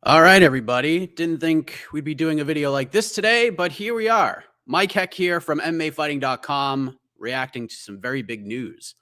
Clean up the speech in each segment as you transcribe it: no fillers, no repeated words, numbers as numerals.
All right, everybody. Didn't think we'd be doing a video like this today, but here we are. Mike Heck here from MMAfighting.com, reacting to some very big news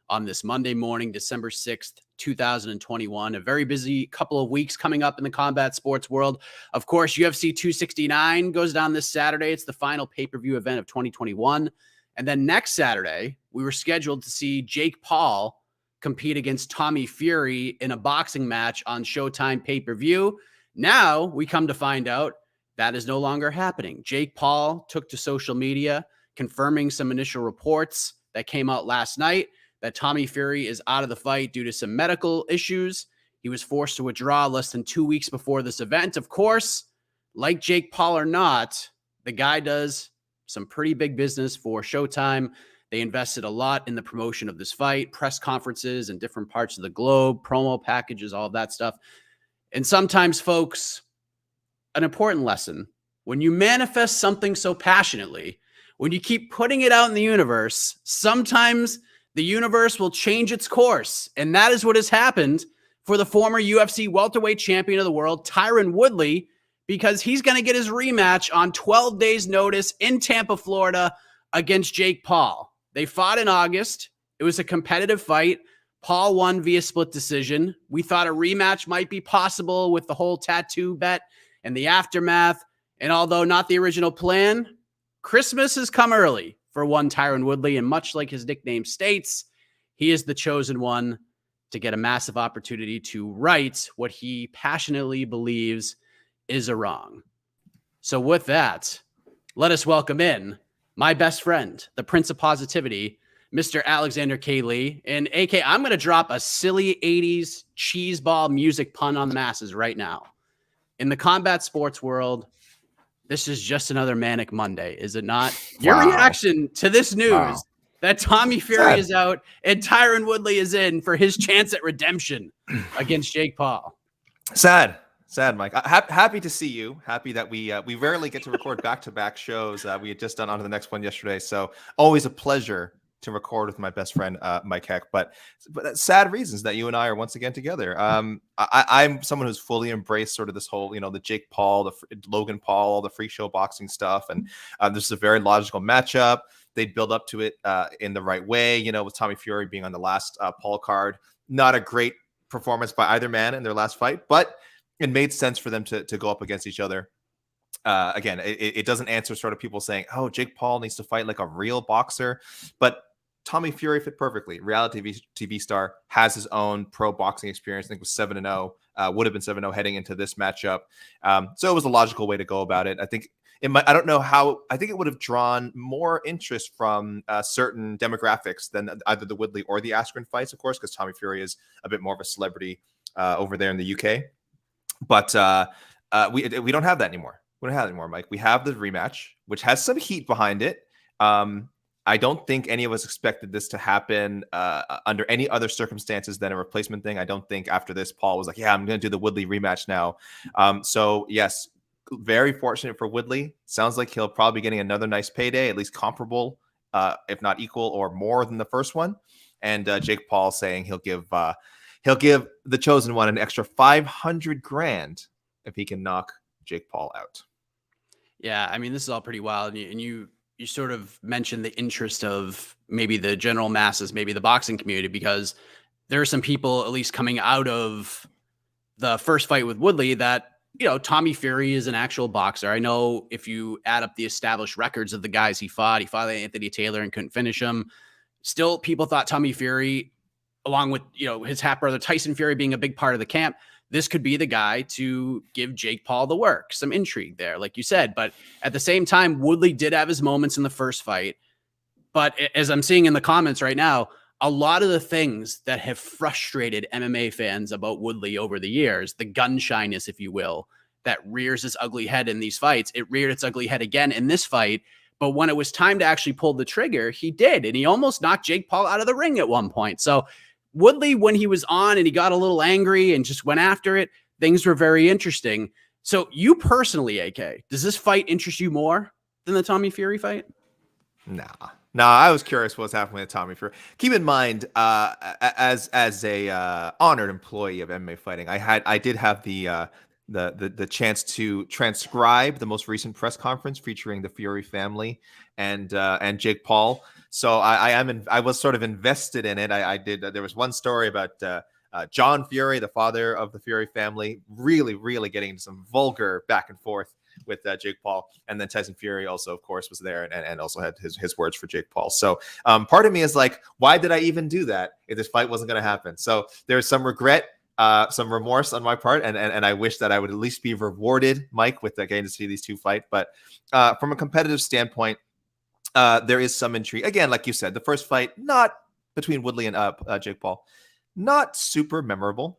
on this Monday morning, December 6th, 2021. A very busy couple of weeks coming up in the combat sports world. Of course, UFC 269 goes down this Saturday. It's the final pay-per-view event of 2021. And then next Saturday, we were scheduled to see Jake Paul compete against Tommy Fury in a boxing match on Showtime pay-per-view. Now we come to find out that is no longer happening. Jake Paul took to social media, confirming some initial reports that came out last night that Tommy Fury is out of the fight due to some medical issues. He was forced to withdraw less than 2 weeks before this event. Of course, like Jake Paul or not, the guy does some pretty big business for Showtime. They invested a lot in the promotion of this fight, press conferences in different parts of the globe, promo packages, all of that stuff. And sometimes, folks, an important lesson, when you manifest something so passionately, when you keep putting it out in the universe, sometimes the universe will change its course. And that is what has happened for the former UFC welterweight champion of the world, Tyron Woodley, because he's going to get his rematch on 12 days' notice in Tampa, Florida, against Jake Paul. They fought in August. It was a competitive fight. Paul won via split decision. We thought a rematch might be possible with the whole tattoo bet and the aftermath. And although not the original plan, Christmas has come early for one Tyron Woodley. And much like his nickname states, he is the chosen one to get a massive opportunity to right what he passionately believes is a wrong. So with that, let us welcome in my best friend, the Prince of Positivity, Mr. Alexander K. Lee. And AK, I'm going to drop a silly 80s cheeseball music pun on the masses right now. In the combat sports world, this is just another manic Monday, is it not? Your reaction to this news that Tommy Fury is out and Tyron Woodley is in for his chance at redemption against Jake Paul. Sad, Mike. Happy to see you. Happy that we rarely get to record back-to-back shows. We had just done on to the next one yesterday, so always a pleasure to record with my best friend Mike Heck. But sad reasons that you and I are once again together. I'm someone who's fully embraced sort of this whole, the Jake Paul, the Logan Paul, all the freak show boxing stuff, and this is a very logical matchup. They'd build up to it in the right way. With Tommy Fury being on the last Paul card, not a great performance by either man in their last fight, but it made sense for them to go up against each other. Again, it doesn't answer sort of people saying, oh, Jake Paul needs to fight like a real boxer, but Tommy Fury fit perfectly. Reality TV star, has his own pro boxing experience. I think was 7-0, would have been 7-0 heading into this matchup. So it was a logical way to go about it. I think I don't know how. I think it would have drawn more interest from certain demographics than either the Woodley or the Askren fights, of course, because Tommy Fury is a bit more of a celebrity over there in the UK. But we don't have that anymore. We don't have it anymore, Mike. We have the rematch, which has some heat behind it. I don't think any of us expected this to happen under any other circumstances than a replacement thing. I don't think after this, Paul was like, yeah, I'm going to do the Woodley rematch now. So, yes, very fortunate for Woodley. Sounds like he'll probably be getting another nice payday, at least comparable, if not equal or more than the first one. And Jake Paul saying he'll give the chosen one an extra $500,000 if he can knock Jake Paul out. Yeah, I mean, this is all pretty wild. And you sort of mentioned the interest of maybe the general masses, maybe the boxing community, because there are some people, at least coming out of the first fight with Woodley, that, Tommy Fury is an actual boxer. I know if you add up the established records of the guys he fought Anthony Taylor and couldn't finish him. Still, people thought Tommy Fury, along with, his half brother Tyson Fury being a big part of the camp, this could be the guy to give Jake Paul the work. Some intrigue there, like you said. But at the same time, Woodley did have his moments in the first fight. But as I'm seeing in the comments right now, a lot of the things that have frustrated MMA fans about Woodley over the years, the gun shyness, if you will, that rears its ugly head in these fights, it reared its ugly head again in this fight. But when it was time to actually pull the trigger, he did. And he almost knocked Jake Paul out of the ring at one point. So Woodley, when he was on and he got a little angry and just went after it, things were very interesting. So you personally, AK, does this fight interest you more than the Tommy Fury fight? Nah, I was curious what's happening with Tommy Fury. Keep in mind, as a honored employee of MMA fighting, I did have the the chance to transcribe the most recent press conference featuring the Fury family and Jake Paul. So I was sort of invested in it. I did. There was one story about John Fury, the father of the Fury family, really getting into some vulgar back and forth with Jake Paul. And then Tyson Fury also, of course, was there and also had his words for Jake Paul. So part of me is like, why did I even do that if this fight wasn't going to happen? So there's some regret, some remorse on my part. And I wish that I would at least be rewarded, Mike, with getting to see these two fight. But from a competitive standpoint, there is some intrigue. Again, like you said, the first fight, not between Woodley and Jake Paul, not super memorable.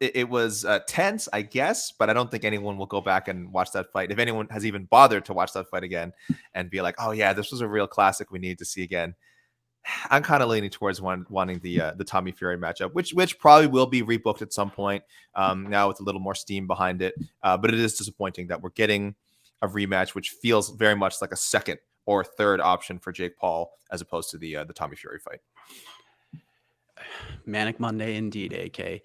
It was tense, I guess, but I don't think anyone will go back and watch that fight. If anyone has even bothered to watch that fight again and be like, oh yeah, this was a real classic we need to see again. I'm kind of leaning towards wanting the Tommy Fury matchup, which probably will be rebooked at some point now with a little more steam behind it. But it is disappointing that we're getting a rematch, which feels very much like a second or third option for Jake Paul as opposed to the Tommy Fury fight. Manic Monday indeed, AK.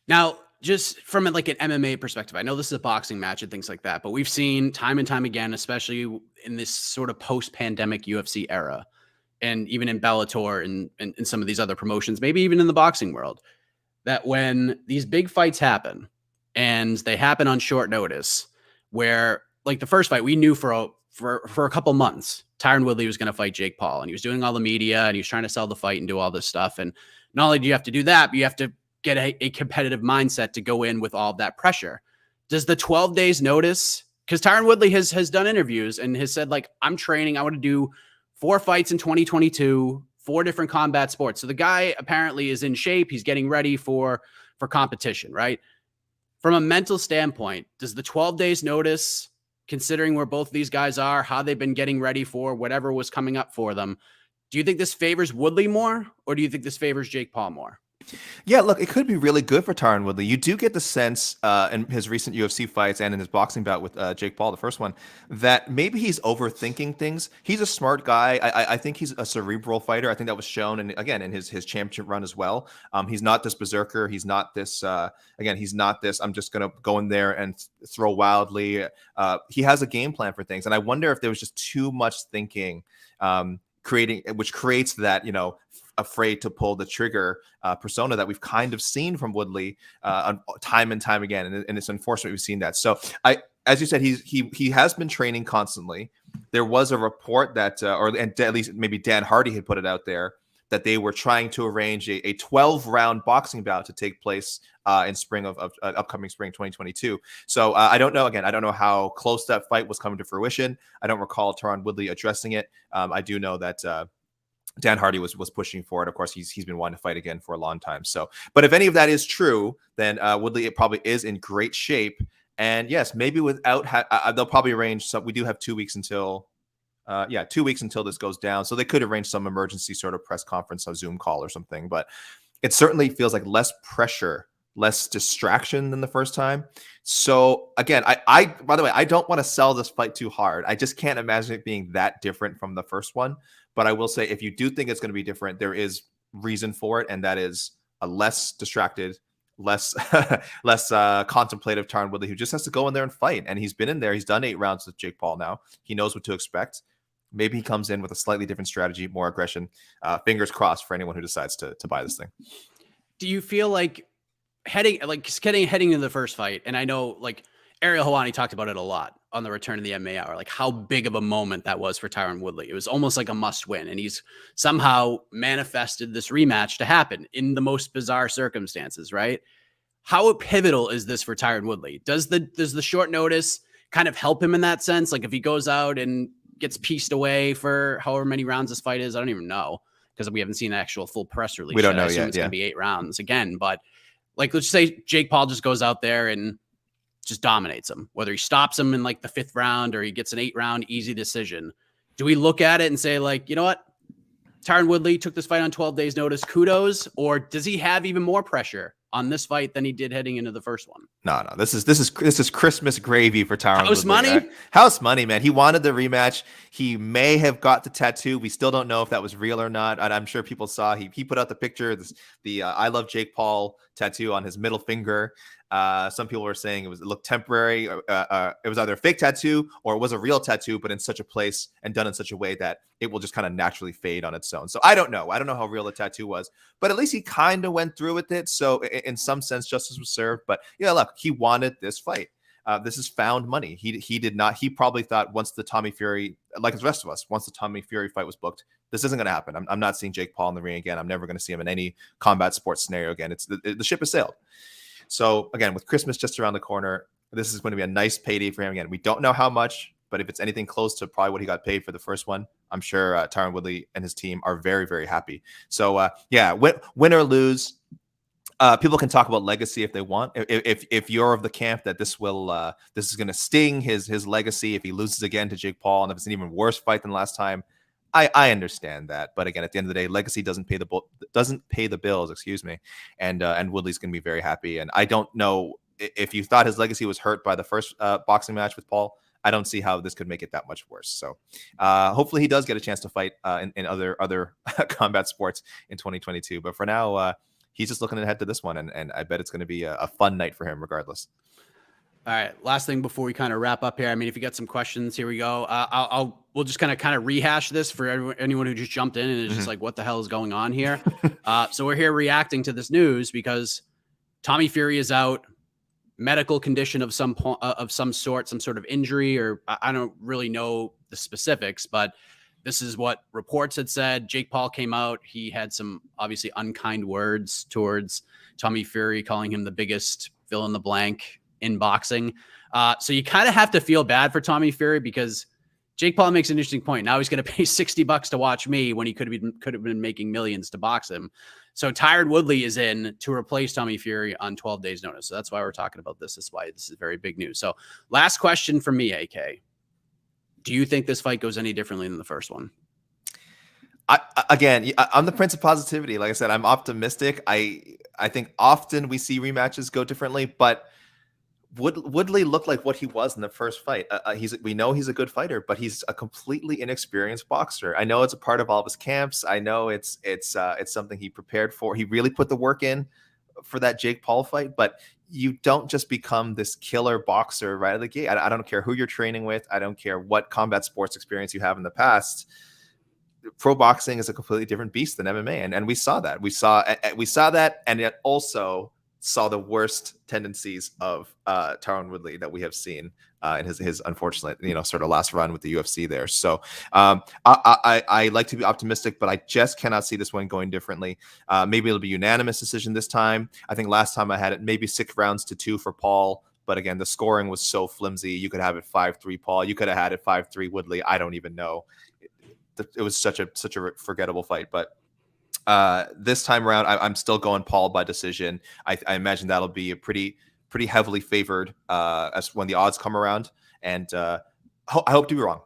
Now, just from like an MMA perspective, I know this is a boxing match and things like that, but we've seen time and time again, especially in this sort of post-pandemic UFC era, and even in Bellator and some of these other promotions, maybe even in the boxing world, that when these big fights happen and they happen on short notice, where like the first fight we knew for a couple months, Tyron Woodley was going to fight Jake Paul, and he was doing all the media and he was trying to sell the fight and do all this stuff. And not only do you have to do that, but you have to get a competitive mindset to go in with all of that pressure. Does the 12 days notice, because Tyron Woodley has done interviews and has said, like, I'm training, I want to do 4 fights in 2022, 4 different combat sports. So the guy apparently is in shape. He's getting ready for competition, right? From a mental standpoint, does the 12 days notice, considering where both these guys are, how they've been getting ready for whatever was coming up for them, do you think this favors Woodley more, or do you think this favors Jake Paul more? Yeah, look, it could be really good for Tyron Woodley. You do get the sense in his recent UFC fights and in his boxing bout with Jake Paul, the first one, that maybe he's overthinking things. He's a smart guy. I think he's a cerebral fighter. I think that was shown, and again, in his championship run as well. He's not this berserker. He's not this, he's not this, I'm just going to go in there and throw wildly. He has a game plan for things. And I wonder if there was just too much thinking which creates that, afraid to pull the trigger persona that we've kind of seen from Woodley time and time again. And it's unfortunate we've seen that. So as you said, he has been training constantly. There was a report that, and at least maybe Dan Hardy had put it out there, that they were trying to arrange a 12-round boxing bout to take place in spring of upcoming spring 2022. So I don't know. Again, I don't know how close that fight was coming to fruition. I don't recall Tyron Woodley addressing it. I do know that Dan Hardy was pushing for it. Of course, he's been wanting to fight again for a long time. So, but if any of that is true, then Woodley probably is in great shape. And yes, maybe without they'll probably arrange. So we do have 2 weeks until 2 weeks until this goes down. So they could arrange some emergency sort of press conference, a Zoom call or something. But it certainly feels like less pressure, less distraction than the first time. So again, I by the way, I don't want to sell this fight too hard. I just can't imagine it being that different from the first one. But I will say, if you do think it's going to be different, there is reason for it, and that is a less distracted, less contemplative Tyron Woodley, who just has to go in there and fight. And he's been in there. He's done 8 rounds with Jake Paul now. He knows what to expect. Maybe he comes in with a slightly different strategy, more aggression. Fingers crossed for anyone who decides to buy this thing. Do you feel like heading into the first fight, and I know like Ariel Helwani talked about it a lot on the Return of the MMA Hour, like how big of a moment that was for Tyron Woodley. It was almost like a must win, and he's somehow manifested this rematch to happen in the most bizarre circumstances, right? How pivotal is this for Tyron Woodley? Does the short notice kind of help him in that sense? Like if he goes out and gets pieced away for however many rounds this fight is, I don't even know, because we haven't seen an actual full press release. We don't know yet. It's going to be 8 rounds again, but like, let's say Jake Paul just goes out there and just dominates him, whether he stops him in like the 5th round or he gets an 8-round easy decision. Do we look at it and say, like, you know what? Tyron Woodley took this fight on 12 days notice. Kudos. Or does he have even more pressure on this fight than he did heading into the first one? No. This is Christmas gravy for Tyron House Woodley. Money? House money, man. He wanted the rematch. He may have got the tattoo. We still don't know if that was real or not. And I'm sure people saw he put out the picture, the I love Jake Paul tattoo on his middle finger. Some people were saying it looked temporary. It was either a fake tattoo or it was a real tattoo, but in such a place and done in such a way that it will just kind of naturally fade on its own. So I don't know. I don't know how real the tattoo was, but at least he kind of went through with it. So in some sense, justice was served. But yeah, look, he wanted this fight. This is found money. He did not. He probably thought once the Tommy Fury, like the rest of us, once the Tommy Fury fight was booked, this isn't going to happen. I'm not seeing Jake Paul in the ring again. I'm never going to see him in any combat sports scenario again. It's the ship has sailed. So again, with Christmas just around the corner, this is going to be a nice payday for him again. We don't know how much, but if it's anything close to probably what he got paid for the first one, I'm sure Tyron Woodley and his team are very, very happy. So yeah, win or lose, people can talk about legacy if they want. If you're of the camp that this is going to sting his legacy if he loses again to Jake Paul, and if it's an even worse fight than last time, I understand that. But again, at the end of the day, legacy doesn't pay the bills, excuse me. And Woodley's going to be very happy. And I don't know if you thought his legacy was hurt by the first boxing match with Paul. I don't see how this could make it that much worse. So hopefully he does get a chance to fight in other combat sports in 2022. But for now, he's just looking ahead to this one, and I bet it's going to be a fun night for him regardless. All right. Last thing before we kind of wrap up here. I mean, if you got some questions, here we go. We'll just kind of rehash this for anyone who just jumped in and is just like, what the hell is going on here? So we're here reacting to this news because Tommy Fury is out, medical condition of some sort, some sort of injury, or I don't really know the specifics, but this is what reports had said. Jake Paul came out. He had some obviously unkind words towards Tommy Fury, calling him the biggest fill in the blank in boxing. So you kind of have to feel bad for Tommy Fury because Jake Paul makes an interesting point. Now he's going to pay $60 to watch me when he could have been making millions to box him. So Tyron Woodley is in to replace Tommy Fury on 12 days notice. So that's why we're talking about this. That's why this is very big news. So last question from me, AK. Do you think this fight goes any differently than the first one? I'm the prince of positivity. Like I said, I'm optimistic. I think often we see rematches go differently, but Woodley looked like what he was in the first fight. We know he's a good fighter, but he's a completely inexperienced boxer. I know it's a part of all of his camps. I know it's something he prepared for. He really put the work in for that Jake Paul fight, but you don't just become this killer boxer right out of the gate. I don't care who you're training with. I don't care what combat sports experience you have in the past. Pro boxing is a completely different beast than MMA, and we saw that. We saw that, and it also saw the worst tendencies of Tyron Woodley that we have seen in his unfortunate, sort of last run with the UFC there. So I like to be optimistic, but I just cannot see this one going differently. Maybe it'll be unanimous decision this time. I think last time I had it maybe 6 rounds to 2 for Paul. But again, the scoring was so flimsy. You could have it 5-3 Paul. You could have had it 5-3 Woodley. I don't even know. It was such a forgettable fight, but this time around, I'm still going Paul by decision. I imagine that'll be a pretty heavily favored as when the odds come around, and I hope to be wrong.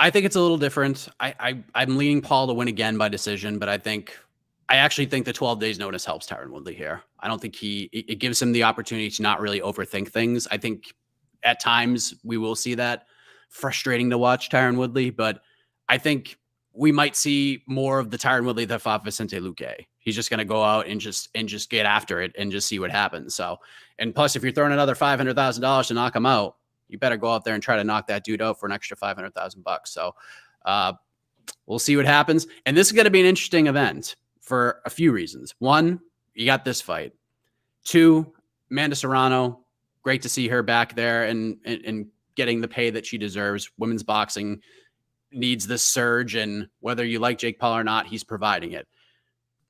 I think it's a little different. I'm leaning Paul to win again by decision, but I actually think the 12 days notice helps Tyron Woodley here. I don't think it gives him the opportunity to not really overthink things. I think at times we will see that. Frustrating to watch Tyron Woodley, but I think we might see more of the Tyron Woodley that fought Vicente Luque. He's just going to go out and just get after it and just see what happens. So, and plus, if you're throwing another $500,000 to knock him out, you better go out there and try to knock that dude out for an extra $500,000. So, we'll see what happens. And this is going to be an interesting event for a few reasons. One, you got this fight. 2, Amanda Serrano, great to see her back there and getting the pay that she deserves. Women's boxing needs this surge, and whether you like Jake Paul or not, he's providing it.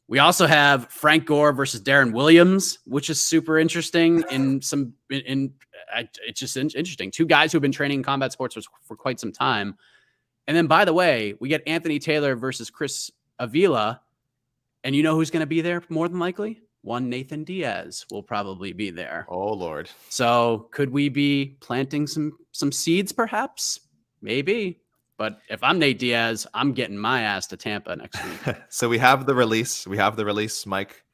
We also have Frank Gore versus Darren Williams, which is super interesting. It's just interesting. 2 guys who have been training in combat sports for quite some time. And then, by the way, we get Anthony Taylor versus Chris Avila, and you know who's going to be there more than likely? One Nathan Diaz will probably be there. Oh, Lord. So could we be planting some seeds, perhaps? Maybe. But if I'm Nate Diaz, I'm getting my ass to Tampa next week. So we have the release. Mike.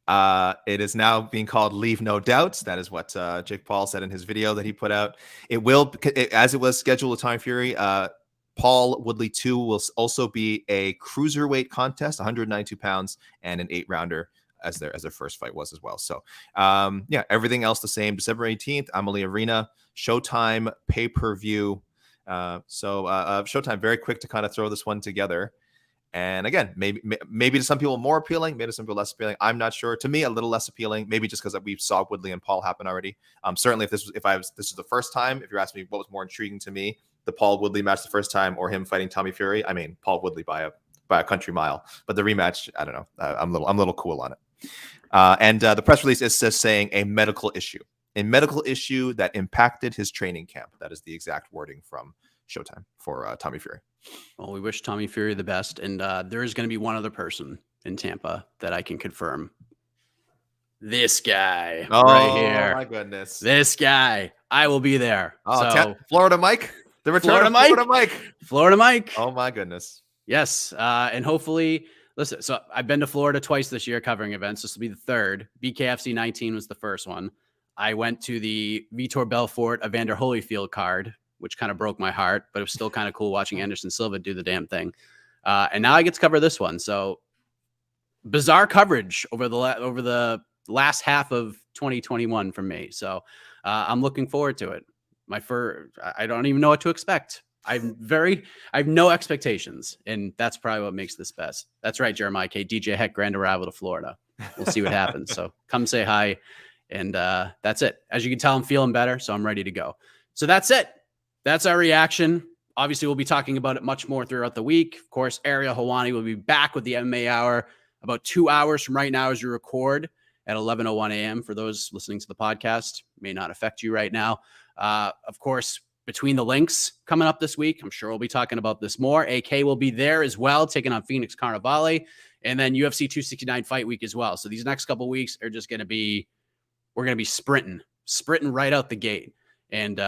It is now being called Leave No Doubt. That is what Jake Paul said in his video that he put out. As it was scheduled with Tommy Fury, Paul Woodley 2 will also be a cruiserweight contest, 192 pounds, and an 8-rounder. as their first fight was as well. So yeah, everything else the same. December 18th, Amalie Arena, Showtime pay-per-view. So Showtime, very quick to kind of throw this one together. And again, maybe to some people more appealing, maybe to some people less appealing. I'm not sure. To me, a little less appealing, maybe just because we saw Woodley and Paul happen already. Certainly, this was the first time, if you're asking me what was more intriguing to me, the Paul Woodley match the first time or him fighting Tommy Fury. I mean, Paul Woodley by a country mile. But the rematch, I don't know. I'm a little cool on it. And the press release is just saying a medical issue that impacted his training camp. That is the exact wording from Showtime for Tommy Fury. Well, we wish Tommy Fury the best. And there is going to be one other person in Tampa that I can confirm. This guy right here. Oh, my goodness. This guy. I will be there. Oh, so, Florida Mike. The return of Florida Mike. Florida Mike. Oh, my goodness. Yes. And hopefully, listen, so I've been to Florida twice this year covering events. This will be the third. BKFC 19 was the first one. I went to the Vitor Belfort Evander Holyfield card, which kind of broke my heart, but it was still kind of cool watching Anderson Silva do the damn thing. And now I get to cover this one. So bizarre coverage over the last half of 2021 from me. So I'm looking forward to it. I don't even know what to expect. I have no expectations, and that's probably what makes this best. That's right, Jeremiah K. DJ Heck, grand arrival to Florida. We'll see what happens. So come say hi, and that's it. As you can tell, I'm feeling better, so I'm ready to go. So that's it. That's our reaction. Obviously, we'll be talking about it much more throughout the week. Of course, Ariel Helwani will be back with the MMA Hour about 2 hours from right now as you record at 11:01 a.m. For those listening to the podcast, may not affect you right now. Of course, between the links coming up this week, I'm sure we'll be talking about this more. AK will be there as well, taking on Phoenix Carnivale, and then UFC 269 Fight Week as well. So these next couple of weeks are just going to be, we're going to be sprinting right out the gate. And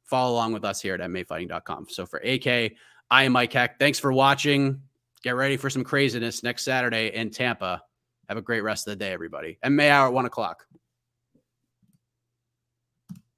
follow along with us here at MMAfighting.com. So for AK, I am Mike Heck. Thanks for watching. Get ready for some craziness next Saturday in Tampa. Have a great rest of the day, everybody. MMA Hour at 1 o'clock.